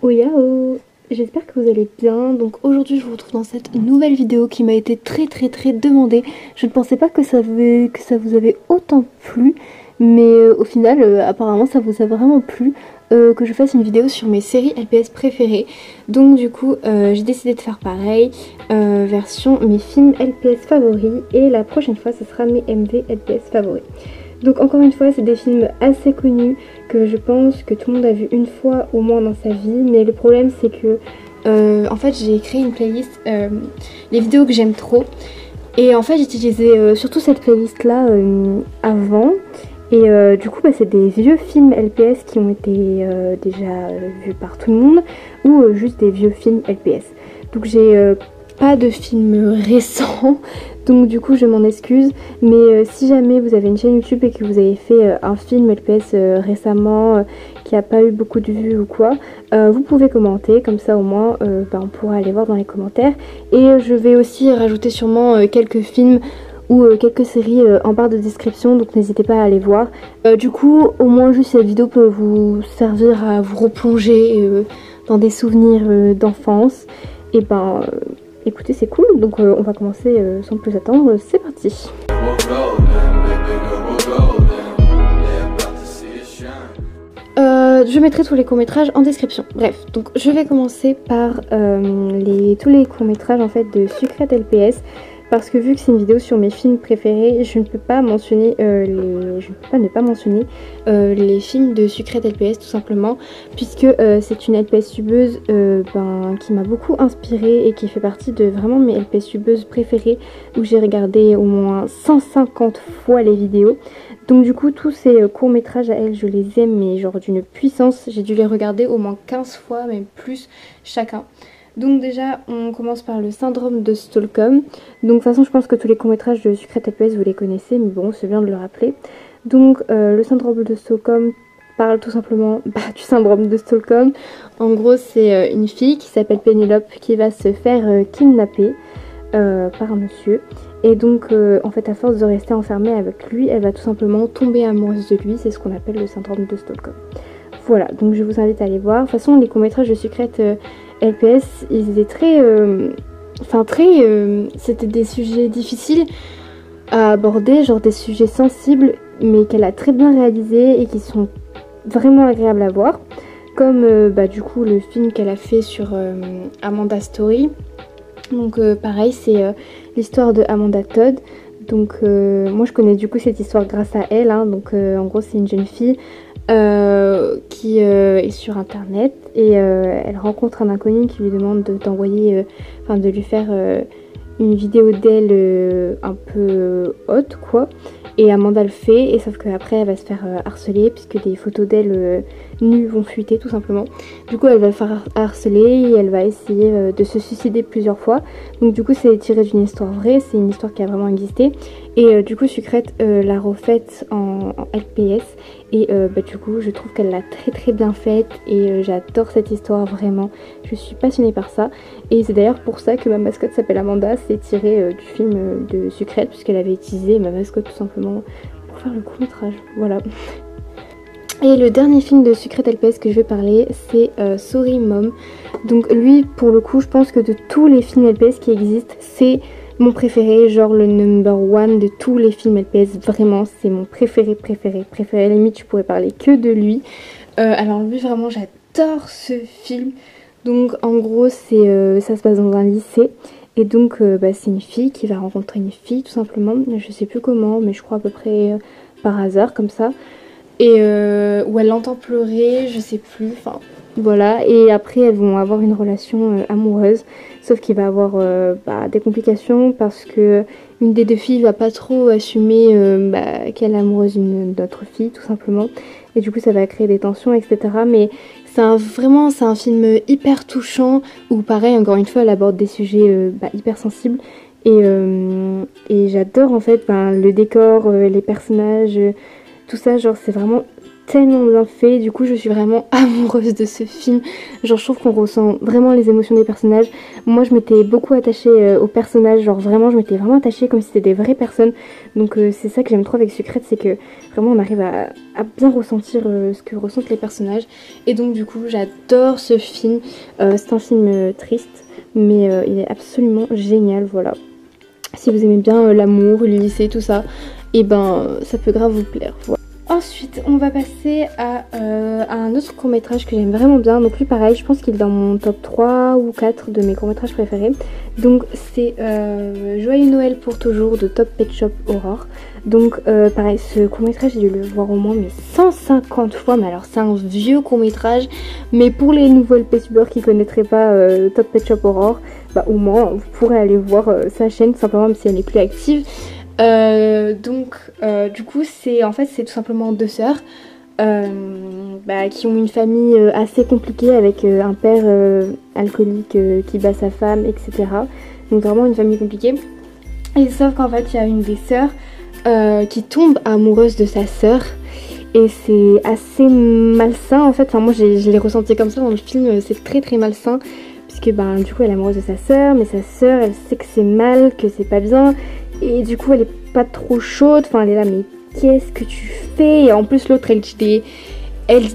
Oyao, j'espère que vous allez bien. Donc aujourd'hui je vous retrouve dans cette nouvelle vidéo qui m'a été très demandée. Je ne pensais pas que ça vous avait autant plu, mais au final apparemment ça vous a vraiment plu que je fasse une vidéo sur mes séries LPS préférées. Donc du coup j'ai décidé de faire pareil, version mes films LPS favoris, et la prochaine fois ce sera mes MV LPS favoris. Donc encore une fois, c'est des films assez connus que je pense que tout le monde a vu une fois au moins dans sa vie. Mais le problème c'est que en fait j'ai créé une playlist, les vidéos que j'aime trop. Et en fait j'utilisais surtout cette playlist là avant. Et du coup c'est des vieux films LPS qui ont été déjà vus par tout le monde, ou juste des vieux films LPS. Donc j'ai pas de films récents, donc du coup je m'en excuse, mais si jamais vous avez une chaîne YouTube et que vous avez fait un film LPS récemment qui a pas eu beaucoup de vues ou quoi, vous pouvez commenter, comme ça au moins on pourra aller voir dans les commentaires. Et je vais aussi rajouter sûrement quelques films ou quelques séries en barre de description, donc n'hésitez pas à aller voir. Du coup au moins juste cette vidéo peut vous servir à vous replonger dans des souvenirs d'enfance. Et écoutez, c'est cool, donc on va commencer sans plus attendre, c'est parti. Je mettrai tous les courts-métrages en description. Bref, donc je vais commencer par tous les courts-métrages en fait de Secret LPS. Parce que vu que c'est une vidéo sur mes films préférés, je ne peux pas mentionner ne pas mentionner les films de Secret LPS tout simplement, puisque c'est une LPS subeuse qui m'a beaucoup inspirée et qui fait partie de vraiment mes LPS subeuses préférées, où j'ai regardé au moins 150 fois les vidéos. Donc du coup tous ces courts métrages à elle, je les aime mais genre d'une puissance. J'ai dû les regarder au moins 15 fois, même plus chacun. Donc déjà on commence par le syndrome de Stockholm. Donc de toute façon je pense que tous les courts-métrages de Secret LPS vous les connaissez, mais bon c'est bien de le rappeler. Donc le syndrome de Stockholm parle tout simplement du syndrome de Stockholm. En gros c'est une fille qui s'appelle Pénélope qui va se faire kidnapper par un monsieur. Et donc en fait à force de rester enfermée avec lui, elle va tout simplement tomber amoureuse de lui. C'est ce qu'on appelle le syndrome de Stockholm. Voilà, donc je vous invite à aller voir. De toute façon les courts-métrages de Secret LPS, ils étaient c'était des sujets difficiles à aborder, genre des sujets sensibles, mais qu'elle a très bien réalisés et qui sont vraiment agréables à voir. Comme du coup le film qu'elle a fait sur Amanda Story. Donc pareil, c'est l'histoire de Amanda Todd. Donc moi je connais du coup cette histoire grâce à elle, hein. Donc en gros c'est une jeune fille qui est sur internet et elle rencontre un inconnu qui lui demande de lui faire une vidéo d'elle un peu haute quoi. Et Amanda le fait, et sauf qu'après elle va se faire harceler puisque des photos d'elle nues vont fuiter tout simplement. Du coup elle va se faire harceler et elle va essayer de se suicider plusieurs fois. Donc du coup c'est tiré d'une histoire vraie, c'est une histoire qui a vraiment existé. Et du coup Secret l'a refaite en LPS. Et du coup je trouve qu'elle l'a très bien faite et j'adore cette histoire vraiment. Je suis passionnée par ça. Et c'est d'ailleurs pour ça que ma mascotte s'appelle Amanda, c'est tiré du film de Secret, puisqu'elle avait utilisé ma mascotte tout simplement pour faire le court métrage. Voilà. Et le dernier film de Secret LPS que je vais parler, c'est Sorry Mom. Donc lui pour le coup je pense que de tous les films LPS qui existent, c'est mon préféré, genre le number one de tous les films LPS, vraiment c'est mon préféré. À la limite je pourrais parler que de lui. Alors lui vraiment j'adore ce film. Donc en gros ça se passe dans un lycée. Et donc c'est une fille qui va rencontrer une fille tout simplement. Je sais plus comment, mais je crois à peu près par hasard comme ça. Et où elle l'entend pleurer, je sais plus, enfin voilà. Et après elles vont avoir une relation amoureuse. Sauf qu'il va avoir des complications parce que une des deux filles va pas trop assumer qu'elle est amoureuse d'une autre fille tout simplement. Et du coup ça va créer des tensions, etc. Mais c'est un film hyper touchant où pareil encore une fois elle aborde des sujets hyper sensibles. Et j'adore en fait le décor, les personnages, tout ça, genre c'est vraiment tellement bien fait, du coup je suis vraiment amoureuse de ce film. Genre je trouve qu'on ressent vraiment les émotions des personnages. Moi je m'étais beaucoup attachée aux personnages, genre vraiment je m'étais vraiment attachée comme si c'était des vraies personnes. Donc c'est ça que j'aime trop avec Secret, c'est que vraiment on arrive à bien ressentir ce que ressentent les personnages. Et donc du coup j'adore ce film. C'est un film triste mais il est absolument génial, voilà. Si vous aimez bien l'amour, le lycée, tout ça, et ben ça peut grave vous plaire, voilà. Ensuite, on va passer à un autre court-métrage que j'aime vraiment bien. Donc lui, pareil, je pense qu'il est dans mon top 3 ou 4 de mes courts-métrages préférés. Donc c'est Joyeux Noël pour toujours de Top Pet Shop Horror. Donc pareil, ce court-métrage, j'ai dû le voir au moins mais 150 fois. Mais alors, c'est un vieux court-métrage. Mais pour les nouveaux LPSubers qui ne connaîtraient pas Top Pet Shop Horror, bah au moins, vous pourrez aller voir sa chaîne, tout simplement, même si elle n'est plus active. Du coup c'est en fait c'est tout simplement deux sœurs qui ont une famille assez compliquée avec un père alcoolique qui bat sa femme, etc. Donc vraiment une famille compliquée. Et sauf qu'en fait il y a une des sœurs qui tombe amoureuse de sa sœur. Et c'est assez malsain en fait, enfin moi je l'ai ressenti comme ça dans le film, c'est très très malsain. Puisque du coup elle est amoureuse de sa sœur, mais sa sœur elle sait que c'est mal, que c'est pas bien. Et du coup elle est pas trop chaude, enfin elle est là mais qu'est-ce que tu fais? Et en plus l'autre elle dit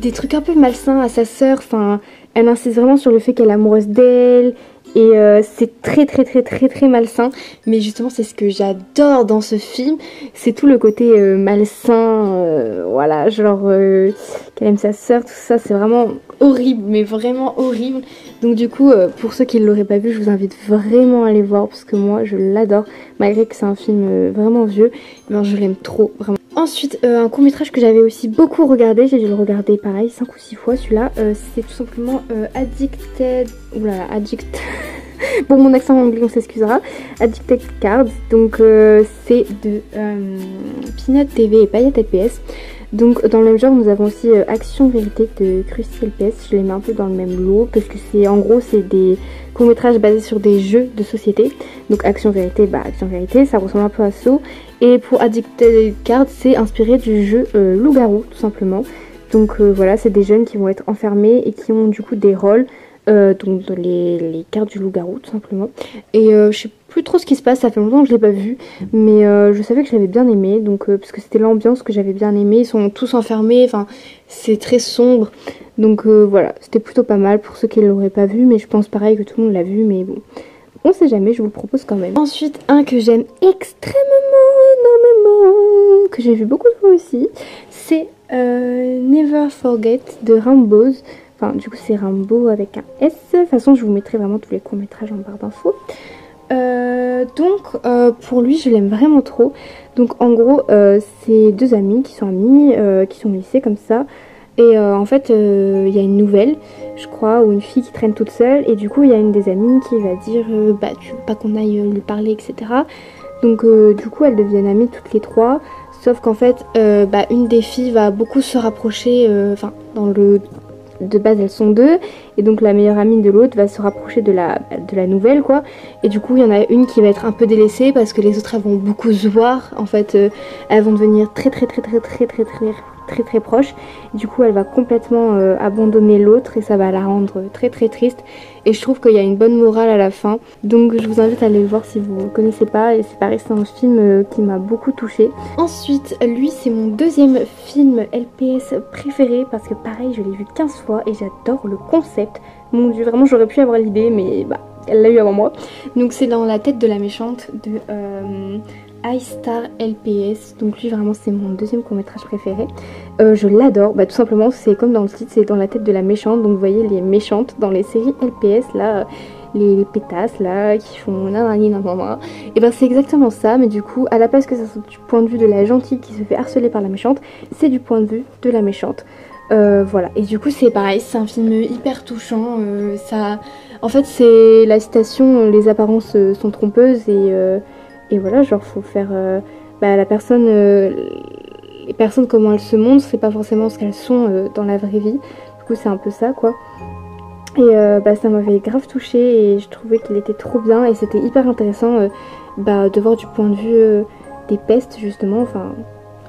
des trucs un peu malsains à sa sœur, enfin elle insiste vraiment sur le fait qu'elle est amoureuse d'elle. Et c'est très très très très très malsain. Mais justement c'est ce que j'adore dans ce film. C'est tout le côté malsain. Voilà, genre qu'elle aime sa sœur, tout ça. C'est vraiment horrible, mais vraiment horrible. Donc du coup pour ceux qui ne l'auraient pas vu, je vous invite vraiment à aller voir. Parce que moi je l'adore. Malgré que c'est un film vraiment vieux, je l'aime trop, vraiment. Ensuite, un court métrage que j'avais aussi beaucoup regardé, j'ai dû le regarder pareil 5 ou 6 fois celui-là, c'est tout simplement Addicted, oulala, bon mon accent anglais on s'excusera, Addicted Cards, donc c'est de Peanut TV et Payette LPS. Donc dans le même genre nous avons aussi Action Vérité de Krusty LPS, je les mets un peu dans le même lot parce que c'est en gros c'est des courts-métrages basés sur des jeux de société. Donc Action Vérité, Action Vérité, ça ressemble un peu à ça. Et pour Addicted Cards, c'est inspiré du jeu Loup-garou tout simplement. Donc voilà, c'est des jeunes qui vont être enfermés et qui ont du coup des rôles. Donc les cartes du loup-garou tout simplement. Et je sais plus trop ce qui se passe, ça fait longtemps que je l'ai pas vu, mais je savais que je l'avais bien aimé, donc parce que c'était l'ambiance que j'avais bien aimé. Ils sont tous enfermés, enfin c'est très sombre, donc voilà, c'était plutôt pas mal pour ceux qui ne l'auraient pas vu, mais je pense pareil que tout le monde l'a vu, mais bon, on sait jamais, je vous le propose quand même. Ensuite, un que j'aime extrêmement énormément, que j'ai vu beaucoup de fois aussi, c'est Never Forget de Ramboz. Enfin, du coup, c'est Rambo avec un S. De toute façon, je vous mettrai vraiment tous les courts-métrages en barre d'infos. Pour lui, je l'aime vraiment trop. Donc, en gros, c'est deux amis, qui sont au lycée comme ça. Et en fait, il y a une nouvelle, je crois, ou une fille qui traîne toute seule. Et du coup, il y a une des amies qui va dire tu veux pas qu'on aille lui parler, etc. Donc, du coup, elles deviennent amies toutes les trois. Sauf qu'en fait, une des filles va beaucoup se rapprocher, dans le... De base elles sont deux et donc la meilleure amie de l'autre va se rapprocher de la nouvelle quoi, et du coup il y en a une qui va être un peu délaissée parce que les autres elles vont beaucoup se voir en fait, elles vont devenir très proches. Du coup elle va complètement abandonner l'autre et ça va la rendre très triste, et je trouve qu'il y a une bonne morale à la fin, donc je vous invite à aller le voir si vous ne connaissez pas. Et c'est pareil, c'est un film qui m'a beaucoup touchée. Ensuite lui c'est mon deuxième film LPS préféré parce que pareil je l'ai vu 15 fois et j'adore le concept. Mon dieu, vraiment j'aurais pu avoir l'idée mais elle l'a eu avant moi. Donc c'est Dans la tête de la méchante de iStar LPS. Donc lui vraiment c'est mon deuxième court-métrage préféré. Je l'adore, tout simplement c'est comme dans le titre, c'est Dans la tête de la méchante. Donc vous voyez les méchantes dans les séries LPS là, les pétasses là qui font nanani nanana. Et c'est exactement ça, mais du coup à la place que ça soit du point de vue de la gentille qui se fait harceler par la méchante, c'est du point de vue de la méchante. Voilà, et du coup c'est pareil, c'est un film hyper touchant. En fait c'est la citation les apparences sont trompeuses, et voilà, genre faut faire la personne, les personnes comment elles se montrent, c'est pas forcément ce qu'elles sont dans la vraie vie. Du coup c'est un peu ça quoi. Et ça m'avait grave touchée et je trouvais qu'il était trop bien, et c'était hyper intéressant de voir du point de vue des pestes justement, enfin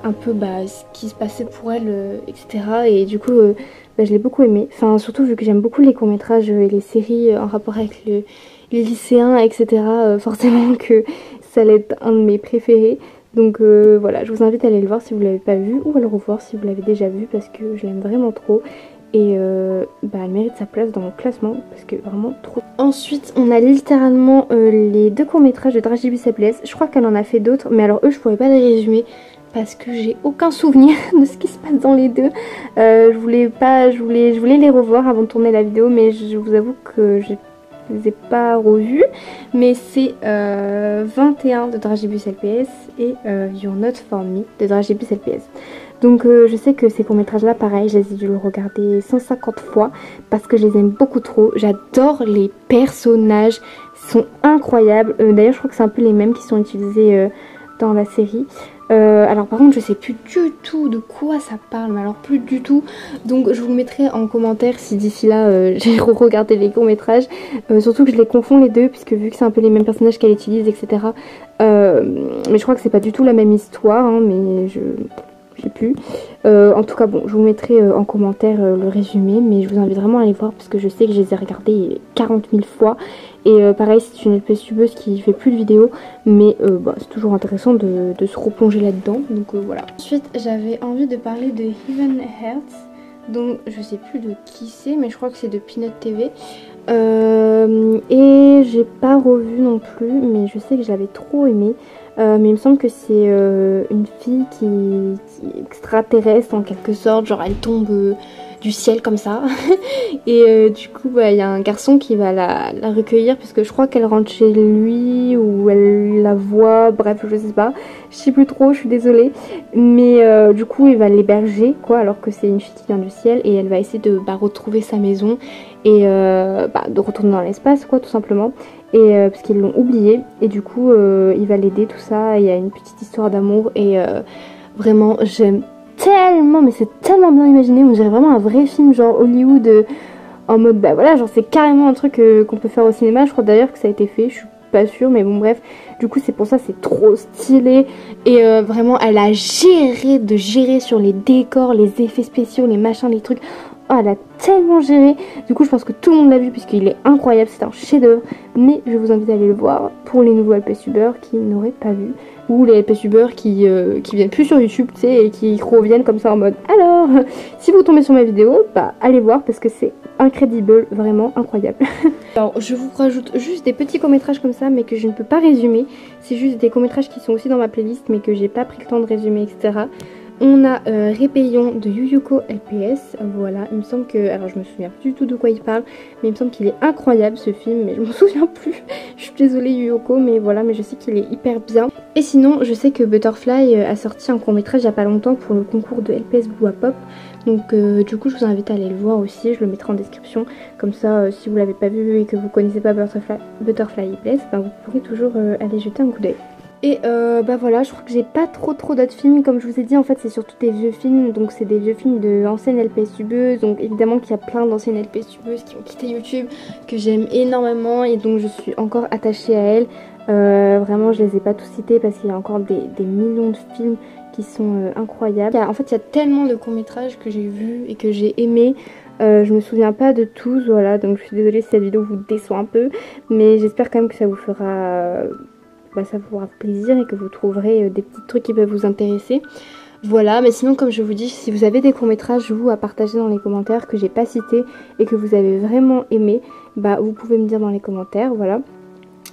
un peu ce qui se passait pour elle, etc. Et du coup je l'ai beaucoup aimé, enfin surtout vu que j'aime beaucoup les courts-métrages et les séries en rapport avec les lycéens, etc. Forcément que ça allait être un de mes préférés. Donc voilà, je vous invite à aller le voir si vous ne l'avez pas vu ou à le revoir si vous l'avez déjà vu parce que je l'aime vraiment trop. Et elle mérite sa place dans mon classement parce que vraiment trop. Ensuite on a littéralement les 2 courts-métrages de Dragibus LPS. Je crois qu'elle en a fait d'autres, mais alors eux je pourrais pas les résumer parce que j'ai aucun souvenir de ce qui se passe dans les deux. Je voulais les revoir avant de tourner la vidéo, mais je vous avoue que je les ai pas revus. Mais c'est 21 de Dragibus LPS et You're Not For Me de Dragibus LPS. Donc je sais que ces courts-métrages là, pareil, je les ai dû le regarder 150 fois parce que je les aime beaucoup trop. J'adore les personnages, ils sont incroyables. D'ailleurs je crois que c'est un peu les mêmes qui sont utilisés dans la série. Alors par contre je sais plus du tout de quoi ça parle, mais alors plus du tout. Donc je vous le mettrai en commentaire si d'ici là j'ai regardé les courts-métrages. Surtout que je les confonds les deux puisque vu que c'est un peu les mêmes personnages qu'elle utilise, etc. Mais je crois que c'est pas du tout la même histoire, hein, mais je sais plus. En tout cas bon, je vous mettrai en commentaire le résumé, mais je vous invite vraiment à les voir parce que je sais que je les ai regardés 40 000 fois. Et pareil, c'est une LPSubeuse qui fait plus de vidéos, mais c'est toujours intéressant de se replonger là-dedans, donc voilà. Ensuite j'avais envie de parler de Heaven Hearts, donc je sais plus de qui c'est, mais je crois que c'est de Peanut TV. Et j'ai pas revu non plus, mais je sais que je l'avais trop aimé. Mais il me semble que c'est une fille qui est extraterrestre en quelque sorte, genre elle tombe du ciel comme ça. Et du coup il y a un garçon qui va la recueillir parce que je crois qu'elle rentre chez lui ou elle la voit, bref je sais pas, je sais plus trop, je suis désolée. Mais du coup il va l'héberger quoi, alors que c'est une fille qui vient du ciel, et elle va essayer de retrouver sa maison et de retourner dans l'espace quoi, tout simplement. Et parce qu'ils l'ont oublié, et du coup il va l'aider, tout ça. Il y a une petite histoire d'amour et vraiment j'aime tellement, mais c'est tellement bien imaginé, on dirait vraiment un vrai film genre Hollywood, en mode voilà, genre c'est carrément un truc qu'on peut faire au cinéma. Je crois d'ailleurs que ça a été fait, je suis pas sûre, mais bon bref, du coup c'est pour ça, c'est trop stylé. Et vraiment elle a géré sur les décors, les effets spéciaux, les machins, les trucs. Oh, elle a tellement géré. Du coup je pense que tout le monde l'a vu puisqu'il est incroyable, c'est un chef d'œuvre. Mais je vous invite à aller le voir pour les nouveaux LPSubeurs qui n'auraient pas vu, ou les LPSubeurs qui viennent plus sur YouTube, tu sais, et qui reviennent comme ça en mode alors si vous tombez sur ma vidéo, allez voir parce que c'est incredible, vraiment incroyable. Alors je vous rajoute juste des petits courts-métrages comme ça, mais que je ne peux pas résumer. C'est juste des courts-métrages qui sont aussi dans ma playlist mais que j'ai pas pris le temps de résumer, etc. On a Rébellion de Yuyuko LPS, voilà, il me semble que, alors je me souviens plus du tout de quoi il parle, mais il me semble qu'il est incroyable ce film, mais je m'en souviens plus, je suis désolée Yuyuko, mais voilà, mais je sais qu'il est hyper bien. Et sinon, je sais que Butterfly a sorti un court-métrage il y a pas longtemps pour le concours de LPS Blue Pop, donc du coup je vous invite à aller le voir aussi, je le mettrai en description, comme ça si vous l'avez pas vu et que vous connaissez pas Butterfly LPS, vous pourrez toujours aller jeter un coup d'œil. Et voilà, je crois que j'ai pas trop d'autres films. Comme je vous ai dit, en fait c'est surtout des vieux films, donc c'est des vieux films de anciennes LPSubeuses. Donc évidemment qu'il y a plein d'anciennes LPSubeuses qui ont quitté YouTube, que j'aime énormément, et donc je suis encore attachée à elles. Vraiment je les ai pas tous cités parce qu'il y a encore des millions de films qui sont incroyables. En fait il y a tellement de courts-métrages que j'ai vus et que j'ai aimés. Je me souviens pas de tous, voilà, donc je suis désolée si cette vidéo vous déçoit un peu, mais j'espère quand même que ça vous fera... ça vous fera plaisir et que vous trouverez des petits trucs qui peuvent vous intéresser. Voilà, mais sinon comme je vous dis, si vous avez des courts-métrages vous à partager dans les commentaires que j'ai pas cités et que vous avez vraiment aimé, vous pouvez me dire dans les commentaires, voilà.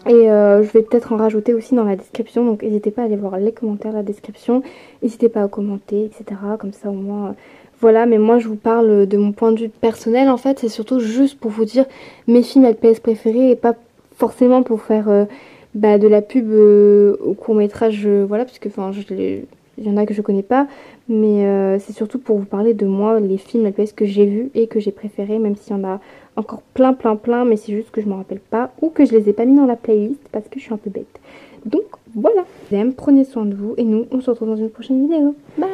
Et je vais peut-être en rajouter aussi dans la description, donc n'hésitez pas à aller voir les commentaires, la description, n'hésitez pas à commenter, etc. Comme ça au moins... Voilà, mais moi je vous parle de mon point de vue personnel en fait, c'est surtout juste pour vous dire mes films LPS préférés et pas forcément pour faire... de la pub au court-métrage, voilà, parce que il y en a que je connais pas, mais c'est surtout pour vous parler de moi, les films LPS que j'ai vus et que j'ai préférés, même s'il y en a encore plein, mais c'est juste que je m'en rappelle pas ou que je les ai pas mis dans la playlist parce que je suis un peu bête. Donc voilà, prenez soin de vous et nous on se retrouve dans une prochaine vidéo. Bye.